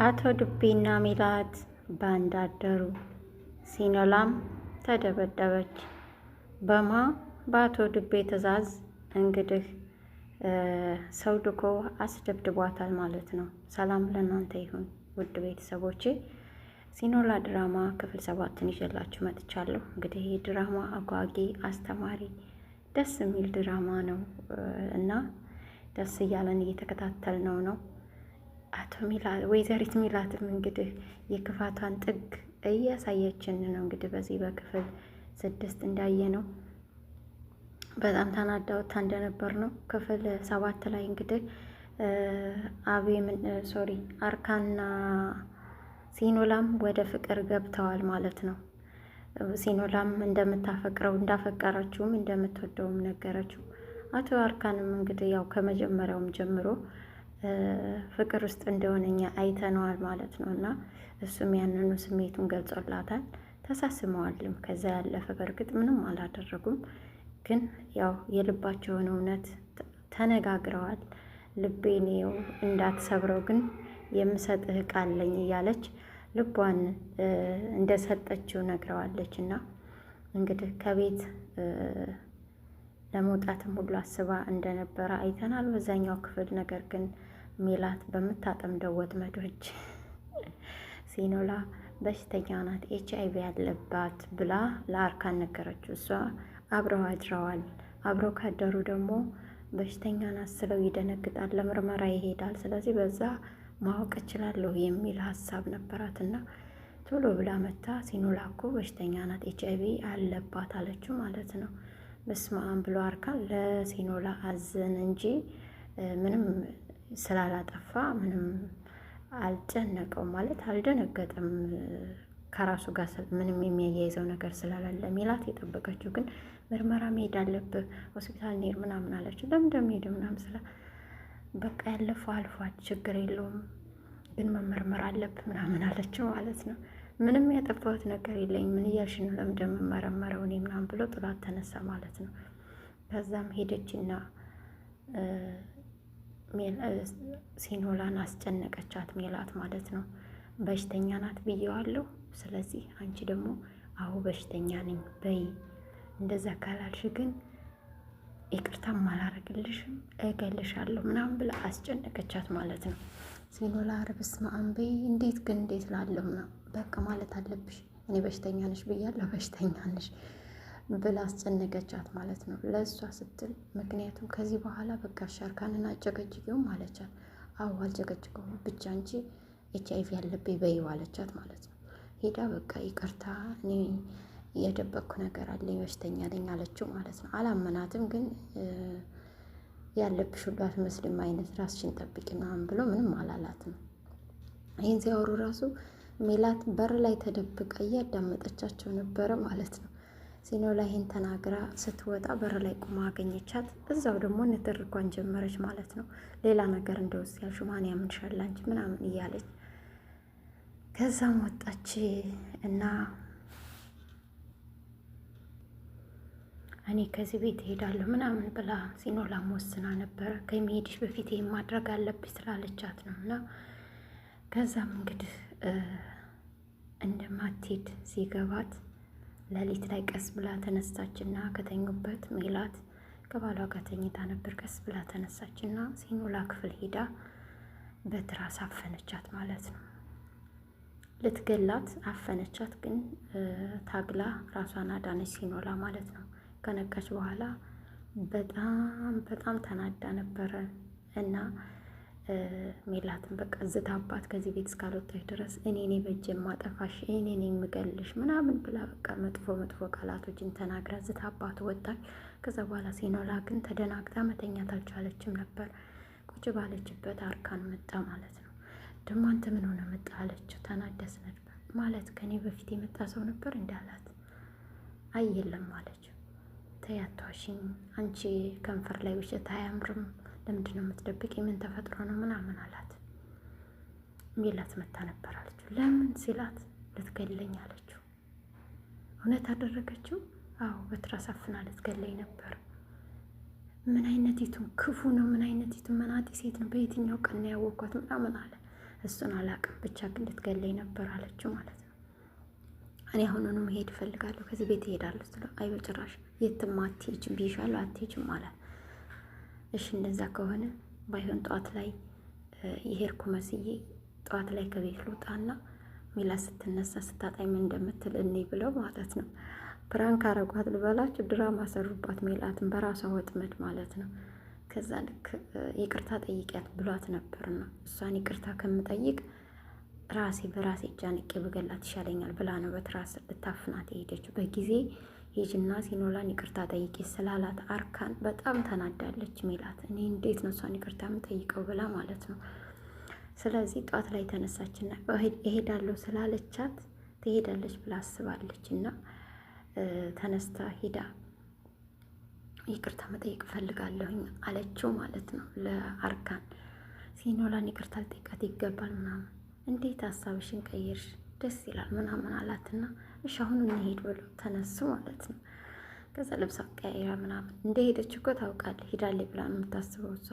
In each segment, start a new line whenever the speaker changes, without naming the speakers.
አቶ ዱቤና ሜላት ባንድ አደሩ። ሲኖላም ተደበደበች። በአቶ ዱቤ ትዕዛዝ እንግዲህ ሰው ልኮ አስደብድቧታል ማለት ነው። ሰላም ለእናንተ ይሁን ውድ ቤተሰቦቼ። ሲኖላ ድራማ ክፍል 7ን ይዤላችሁ መጥቻለሁ። እንግዲህ ይህ ድራማ አጓጊ፣ አስተማሪ፣ ደስ የሚል ድራማ ነው እና ደስ እያለን እየተከታተልነው ነው። አቶ ሚላት ወይዘሪት ሚላትም እንግዲህ የክፋቷን ጥግ እያሳየችን ነው። እንግዲህ በዚህ በክፍል 6 እንዳየ ነው በጣም ተናዳውታ እንደነበር ነው። ክፍል 7 ላይ እንግዲህ አርካና ሲኖላም ወደ ፍቅር ገብተዋል ማለት ነው። ሲኖላም እንደምታፈቅረው እንዳፈቀረችውም እንደምትወደውም ነገረችው። አቶ አርካንም እንግዲህ ያው ከመጀመሪያውም ጀምሮ ፍቅር ውስጥ እንደሆነ እኛ አይተነዋል ማለት ነው። እና እሱም ያንኑ ስሜቱን ገልጾላታል። ተሳስመዋልም። ከዛ ያለፈ በእርግጥ ምንም አላደረጉም፣ ግን ያው የልባቸውን እውነት ተነጋግረዋል። ልቤን እንዳትሰብረው ግን የምሰጥህ ቃል አለኝ እያለች ልቧን እንደሰጠችው ነግረዋለች። እና እንግዲህ ከቤት ለመውጣትም ሁሉ አስባ እንደነበረ አይተናል በዛኛው ክፍል። ነገር ግን ሜላት በምታጠምደው ወጥመዶች ሲኖላ በሽተኛ ናት፣ HIV ያለባት ብላ ለአርካን ነገረችው። እሷ አብረው አድረዋል። አብረው ካደሩ ደግሞ በሽተኛ ናት ስለው ይደነግጣል፣ ለምርመራ ይሄዳል። ስለዚህ በዛ ማወቅ እችላለሁ የሚል ሀሳብ ነበራትና ቶሎ ብላ መታ ሲኖላ እኮ በሽተኛ ናት፣ HIV አለባት አለችው ማለት ነው። በስመ አብ ብሎ አርካን ለሲኖላ አዘን እንጂ ምንም ስላላጠፋ ምንም አልጨነቀውም ማለት አልደነገጠም። ከራሱ ጋር ምንም የሚያያይዘው ነገር ስለሌለ ሜላት የጠበቀችው ግን ምርመራ መሄድ አለብህ ሆስፒታል እንሂድ ምናምን አለችው። ለምን እንደሚሄድ ምናምን ስላ በቃ ያለፈው አልፏል ችግር የለውም ግን መመርመር አለብህ ምናምን አለችው ማለት ነው። ምንም ያጠፋሁት ነገር የለኝም ምን እያልሽ ነው ለምን እንደምመረመረው እኔ ምናምን ብሎ ጥላት ተነሳ ማለት ነው። ከዛም ሄደችና ሲኖላን አስጨነቀቻት ሜላት ማለት ነው። በሽተኛ ናት ብዬዋለሁ፣ ስለዚህ አንቺ ደግሞ አዎ በሽተኛ ነኝ በይ፣ እንደዛ ካላልሽ ግን ይቅርታም አላረግልሽም እገልሻለሁ ምናምን ብላ አስጨነቀቻት ማለት ነው። ሲኖላ ርብስ ማንበይ እንዴት ግን እንዴት ላለሁ ነው በቃ ማለት አለብሽ እኔ በሽተኛ ነሽ ብያለሁ በሽተኛ ነሽ ብላ አስጨነቀቻት ማለት ነው። ለእሷ ስትል ምክንያቱም ከዚህ በኋላ በቃ አርካንን አጨቀጭቂውም አለቻት። አዎ አልጨቀጭቀውም ብቻ አንቺ HIV ያለብኝ በይው አለቻት ማለት ነው። ሄዳ በቃ ይቅርታ እኔ የደበቅኩ ነገር አለኝ በሽተኛ ነኝ አለችው ማለት ነው። አላመናትም፣ ግን ያለብሽ ሁሉ አትመስልም አይነት ራስሽን ጠብቂ ምናምን ብሎ ምንም አላላትም። ይህን ሲያወሩ ራሱ ሜላት በር ላይ ተደብቃ እያዳመጠቻቸው ነበረ ማለት ነው። ሲኖላ ይሄን ተናግራ ስትወጣ በር ላይ ቁማ አገኘቻት። እዛው ደግሞ ንትርኳን ጀመረች ማለት ነው። ሌላ ነገር እንደውስ ያልሽው ማን ያምንሻል አንቺ ምናምን እያለች ከዛም ወጣች እና እኔ ከዚህ ቤት እሄዳለሁ ምናምን ብላ ሲኖላም ወስና ነበረ። ከመሄድሽ በፊት ይሄን ማድረግ አለብሽ ስላለቻት ነው። እና ከዛም እንግዲህ እንደማትሄድ ሲገባት ሌሊት ላይ ቀስ ብላ ተነሳችና ከተኙበት ሜላት ከባሏ ጋር ተኝታ ነበር። ቀስ ብላ ተነሳችና ሲኖላ ክፍል ሄዳ በትራስ አፈነቻት ማለት ነው። ልትገላት አፈነቻት፣ ግን ታግላ ራሷን አዳነች ሲኖላ ማለት ነው። ከነቃች በኋላ በጣም ተናዳ ነበረ እና ሜላትን በቃ ዝታባት ከዚህ ቤት እስካልወጣሽ ድረስ እኔ በእጄ የማጠፋሽ እኔ የምገልሽ ምናምን ብላ በቃ መጥፎ ቃላቶችን ተናግራ ዝታባት ወጣች። ከዛ በኋላ ሲኖላ ግን ተደናግጣ መተኛት አልቻለችም ነበር። ቁጭ ባለችበት አርካን መጣ ማለት ነው። ደግሞ አንተ ምን ሆነ መጣ አለችው። ተናደስ ነበር ማለት ከኔ በፊት የመጣ ሰው ነበር እንዳላት አይ የለም አለችው። ተያቷሽኝ አንቺ ከንፈር ላይ ውሸት አያምርም፣ ለምንድን ነው የምትደብቂ? ምን ተፈጥሮ ነው ምናምን አላት። ሜላት መታ ነበር አለችው። ለምን ሲላት ልትገለኝ አለችው። እውነት አደረገችው? አዎ በትራስ አፍና ልትገለኝ ነበር። ምን አይነቲቱን ክፉ ነው፣ ምን አይነቲቱን መናጢ ሴት ነው፣ በየትኛው ቀን ነው ያወቅኳት ምናምን አለ። እሱን አላቅም ብቻ ግን ልትገለኝ ነበር አለችው ማለት ነው። እኔ አሁኑኑ መሄድ እፈልጋለሁ ከዚህ ቤት እሄዳለሁ ስለው አይ በጭራሽ የትም አትሄጂም ብዬሻለሁ አትሄጂም አላት። እሺ እንደዛ ከሆነ ባይሆን ጠዋት ላይ የሄድኩ መስዬ ጠዋት ላይ ከቤት ልውጣና ሜላት ስትነሳ ስታጣኝ ምን እንደምትል እኔ ብለው ማለት ነው። ፕራንክ አረጓት ልበላችሁ፣ ድራማ ሰሩባት ሜላትን በራሷ ወጥመድ ማለት ነው። ከዛ ልክ ይቅርታ ጠይቂያት ብሏት ነበርና እሷን ይቅርታ ከምጠይቅ ራሴ በራሴ ጃንቄ ብገላት ይሻለኛል ብላ ነው በትራስ ልታፍናት የሄደችው። በጊዜ ሂጂና ሲኖላን ይቅርታ ጠይቂ ስላላት አርካን በጣም ተናዳለች ሜላት። እኔ እንዴት ነው እሷን ይቅርታ የምጠይቀው ብላ ማለት ነው። ስለዚህ ጧት ላይ ተነሳችና እሄዳለሁ ስላለቻት ትሄዳለች ብላ አስባለች እና ተነስታ ሂዳ ይቅርታ መጠየቅ ፈልጋለሁኝ አለችው ማለት ነው ለአርካን። ሲኖላን ይቅርታ ልጠይቃት ይገባል ምናምን፣ እንዴት ሀሳብሽን ቀየርሽ ደስ ይላል ምናምን አላትና እሺ አሁን እንሄድ ብለው ተነሱ ማለት ነው። ከዛ ልብስ አቀያየራ ምናምን እንደሄደች እኮ ታውቃለች፣ ሂዳለች ብላ ነው የምታስበው እሷ።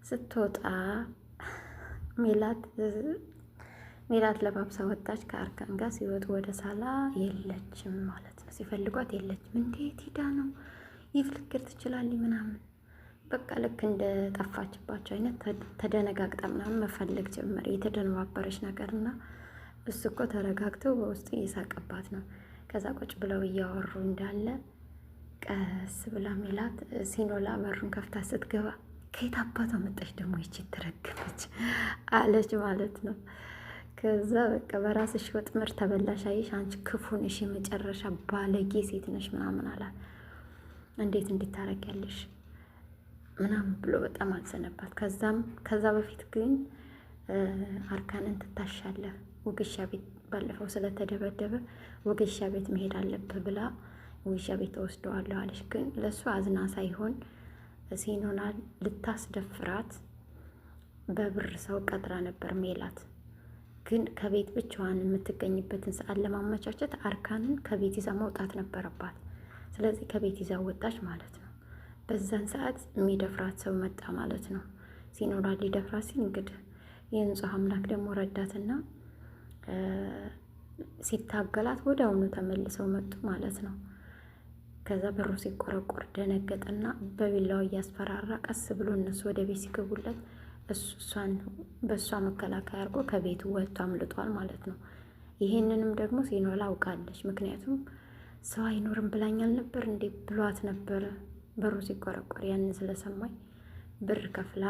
ስትወጣ ሜላት ለባብሳ ወጣች ከአርካን ጋር። ሲወጡ ወደ ሳላ የለችም ማለት ነው። ሲፈልጓት የለችም። እንዴት ሂዳ ነው ይህ ልክር ትችላለች ምናምን በቃ ልክ እንደ ጠፋችባቸው አይነት ተደነጋግጣ ምናምን መፈለግ ጀመረ። የተደነባበረች ነገርና እሱ እኮ ተረጋግተው በውስጡ እየሳቀባት ነው። ከዛ ቁጭ ብለው እያወሩ እንዳለ ቀስ ብላ ሜላት ሲኖላ በሩን ከፍታ ስትገባ ከየት አባቷ መጣች ደግሞ ይቺ ተረገመች አለች ማለት ነው። ከዛ በቃ በራስሽ ወጥመድ ተበላሽ፣ አይሽ አንቺ ክፉ ነሽ፣ የመጨረሻ ባለጌ ሴት ነሽ ምናምን አላት። እንዴት እንድታረጊያለሽ ምናምን ብሎ በጣም አዘነባት። ከዛ በፊት ግን አርካንን ትታሻለህ ወገሻ ቤት ባለፈው ስለተደበደበ ወገሻ ቤት መሄድ አለብህ ብላ ወገሻ ቤት ተወስደዋለሁ አለች። ግን ለእሱ አዝና ሳይሆን ሲኖላን ልታስደፍራት በብር ሰው ቀጥራ ነበር ሜላት። ግን ከቤት ብቻዋን የምትገኝበትን ሰዓት ለማመቻቸት አርካንን ከቤት ይዛ መውጣት ነበረባት። ስለዚህ ከቤት ይዛ ወጣች ማለት ነው። በዛን ሰዓት የሚደፍራት ሰው መጣ ማለት ነው። ሲኖላን ሊደፍራት ሲል እንግዲህ የንጹህ አምላክ ደግሞ ረዳትና ሲታገላት ወደ አሁኑ ተመልሰው መጡ ማለት ነው። ከዛ በሩ ሲቆረቆር ደነገጠና በቢላው እያስፈራራ ቀስ ብሎ እነሱ ወደ ቤት ሲገቡለት እሷን በእሷ መከላከያ አድርጎ ከቤቱ ወጥቶ አምልጧል ማለት ነው። ይሄንንም ደግሞ ሲኖላ አውቃለች። ምክንያቱም ሰው አይኖርም ብላኛል ነበር እንዴ ብሏት ነበረ በሩ ሲቆረቆር። ያንን ስለሰማኝ ብር ከፍላ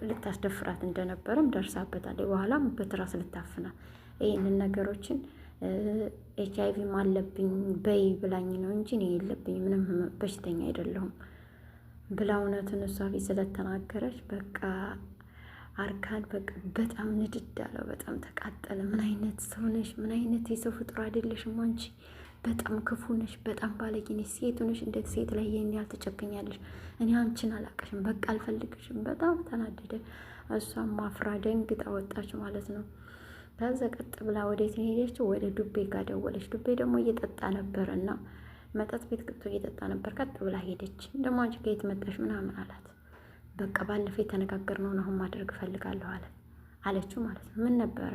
ልታስደፍራት እንደነበረም ደርሳበታለች። በኋላም በትራስ ልታፍናል። ይህንን ነገሮችን ኤችአይቪም አለብኝ በይ ብላኝ ነው እንጂ እኔ የለብኝ ምንም በሽተኛ አይደለሁም ብላ እውነቱን እሷ ፊት ስለተናገረች በቃ አርካን በቃ በጣም ንድድ አለው። በጣም ተቃጠለ። ምን አይነት ሰው ነሽ? ምን አይነት የሰው ፍጡር አይደለሽም አንቺ፣ በጣም ክፉ ነሽ፣ በጣም ባለጌ ነሽ፣ ሴቱ ነሽ። እንዴት ሴት ላይ ይሄን ያህል ትጨክኛለሽ? እኔ አንቺን አላቀሽም፣ በቃ አልፈልግሽም። በጣም ተናደደ። እሷም ማፍራ ደንግጣ ወጣች ማለት ነው። ከዛ ቀጥ ብላ ወዴት ሄደችው? ወደ ዱቤ ጋር ደወለች። ዱቤ ደግሞ እየጠጣ ነበር እና መጠጥ ቤት ገብቶ እየጠጣ ነበር። ቀጥ ብላ ሄደች። ደግሞ አንቺ ከየት መጣሽ ምናምን አላት። በቃ ባለፈው የተነጋገርነውን አሁን ማድረግ እፈልጋለሁ አለችው ማለት ነው። ምን ነበረ?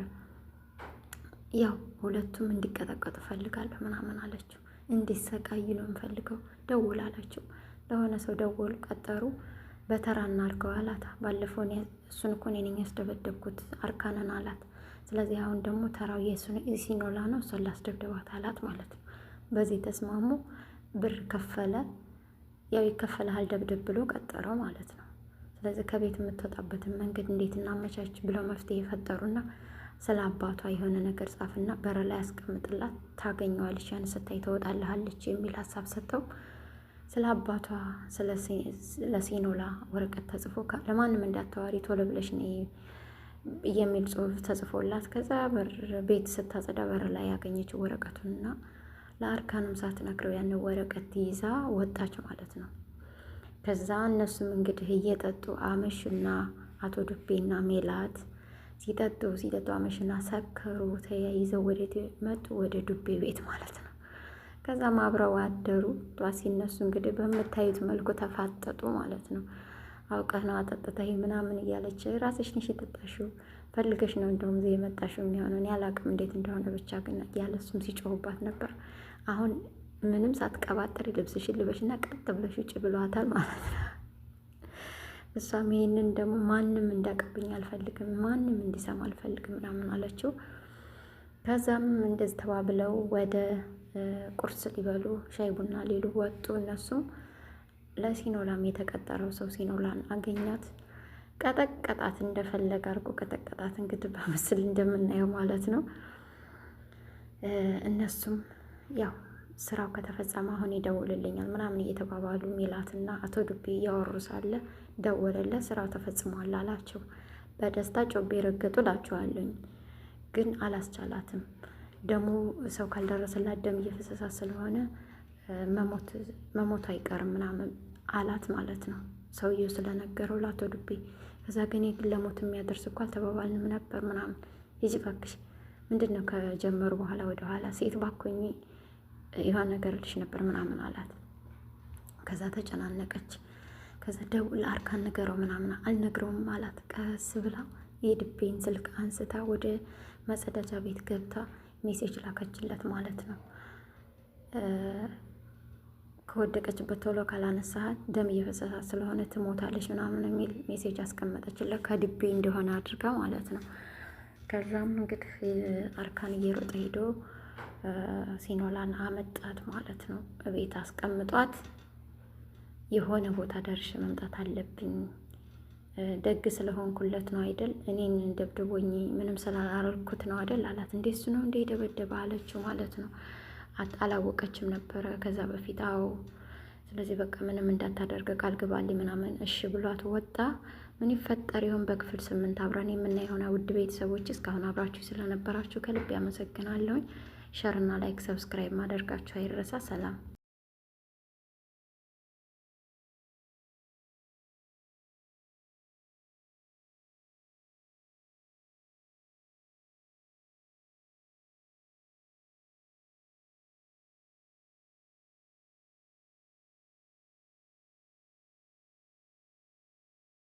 ያው ሁለቱም እንዲቀጠቀጡ እፈልጋለሁ ምናምን አለችው። እንዲሰቃዩ ነው የምፈልገው። ደውል አላቸው። ለሆነ ሰው ደወሉ፣ ቀጠሩ። በተራ እናድርገው አላት። ባለፈው እሱን እኮ እኔ ነኝ ያስደበደብኩት አርካንን አላት። ስለዚህ አሁን ደግሞ ተራው የሲኖላ ነው፣ እሷን ላስደብደባት አላት ማለት ነው። በዚህ ተስማሙ። ብር ከፈለ። ያው ይከፈልሃል ደብደብ ብሎ ቀጠረው ማለት ነው። ስለዚህ ከቤት የምትወጣበትን መንገድ እንዴት እናመቻች ብለው መፍትሄ ፈጠሩና ስለ አባቷ የሆነ ነገር ጻፍና በር ላይ ያስቀምጥላት፣ ታገኘዋለች፣ ያን ስታይ ትወጣልሃለች የሚል ሀሳብ ሰጠው። ስለ አባቷ ለሲኖላ ወረቀት ተጽፎ ለማንም እንዳታዋሪ ቶሎ ብለሽ ነው የሚል ጽሑፍ ተጽፎላት፣ ከዛ ቤት ስታጸዳ በር ላይ ያገኘችው ወረቀቱንና ለአርካንም ሳትነግረው ያን ወረቀት ይዛ ወጣች ማለት ነው። ከዛ እነሱም እንግዲህ እየጠጡ አመሹና አቶ ዱቤና ሜላት ሲጠጡ አመሹና ሰከሩ። ተያይዘው ወደ መጡ ወደ ዱቤ ቤት ማለት ነው። ከዛም አብረው አደሩ። ጧት ሲነሱ እንግዲህ በምታዩት መልኩ ተፋጠጡ ማለት ነው። አውቀህ ነው አጠጥተህ ምናምን እያለች ራስሽ ነሽ የጠጣሽው ፈልገሽ ነው እንደውም እዚህ የመጣሽው የሚሆነው እኔ አላቅም እንዴት እንደሆነ ብቻ ግን ያለ እሱም ሲጮሁባት ነበር። አሁን ምንም ሳትቀባጥሪ ልብስሽን ልበሽና ቀጥ ብለሽ ውጭ ብሏታል ማለት ነው። እሷም ይሄንን ደግሞ ማንም እንዳቀብኝ አልፈልግም፣ ማንም እንዲሰማ አልፈልግም ምናምን አለችው። ከዛም እንደዚህ ተባብለው ወደ ቁርስ ሊበሉ ሻይ ቡና ሊሉ ወጡ። እነሱም ለሲኖላም የተቀጠረው ሰው ሲኖላን አገኛት። ቀጠቀጣት፣ እንደፈለገ አድርጎ ቀጠቀጣት። እንግዲህ በምስል እንደምናየው ማለት ነው። እነሱም ያው ስራው ከተፈጸመ አሁን ይደውልልኛል ምናምን እየተባባሉ ሜላትና አቶ ዱቤ እያወሩ ሳለ ደወለለት። ስራው ተፈጽሟል አላቸው። በደስታ ጮቤ ረገጡ ላቸዋለኝ፣ ግን አላስቻላትም። ደሙ ሰው ካልደረሰላት ደም እየፈሰሳት ስለሆነ መሞቱ አይቀርም ምናምን አላት ማለት ነው ሰውየው ስለነገረው ለአቶ ዱቤ። ከዛ ግን ለሞት የሚያደርስ እኮ አልተባባልንም ነበር ምናምን። ሂጂ እባክሽ ምንድን ነው ከጀመሩ በኋላ ወደኋላ ሴት ባኮኝ የሆነ ነገር ልሽ ነበር ምናምን አላት። ከዛ ተጨናነቀች። ከዛ ደውል አርካን ነገረው ምናምን። አልነግረውም አላት። ቀስ ብላ የድቤን ስልክ አንስታ ወደ መጸዳጃ ቤት ገብታ ሜሴጅ ላከችለት ማለት ነው። ከወደቀችበት ቶሎ ካላነሳት ደም እየፈሰሳት ስለሆነ ትሞታለች ምናምን የሚል ሜሴጅ አስቀመጠችለት ከድቤ እንደሆነ አድርጋ ማለት ነው። ከዛም እንግዲህ አርካን እየሮጠ ሄዶ ሲኖላን አመጣት ማለት ነው። እቤት አስቀምጧት የሆነ ቦታ ደርሼ መምጣት አለብኝ፣ ደግ ስለሆንኩለት ነው አይደል? እኔን ደብድቦኝ ምንም ስላላልኩት ነው አይደል አላት። እንዴ እሱ ነው እንዴ ደበደበ አለችው ማለት ነው። አላወቀችም ነበረ ከዛ በፊት። አዎ ስለዚህ በቃ ምንም እንዳታደርገ ቃል ግባልኝ ምናምን እሺ ብሏት ወጣ። ምን ይፈጠር ይሆን በክፍል 8 አብረን የምናየው ይሆናል። ውድ ቤተሰቦች እስካሁን አብራችሁ ስለነበራችሁ ከልብ ያመሰግናለሁኝ። ሸርና ላይክ ሰብስክራይብ ማድረጋችሁ አይረሳ። ሰላም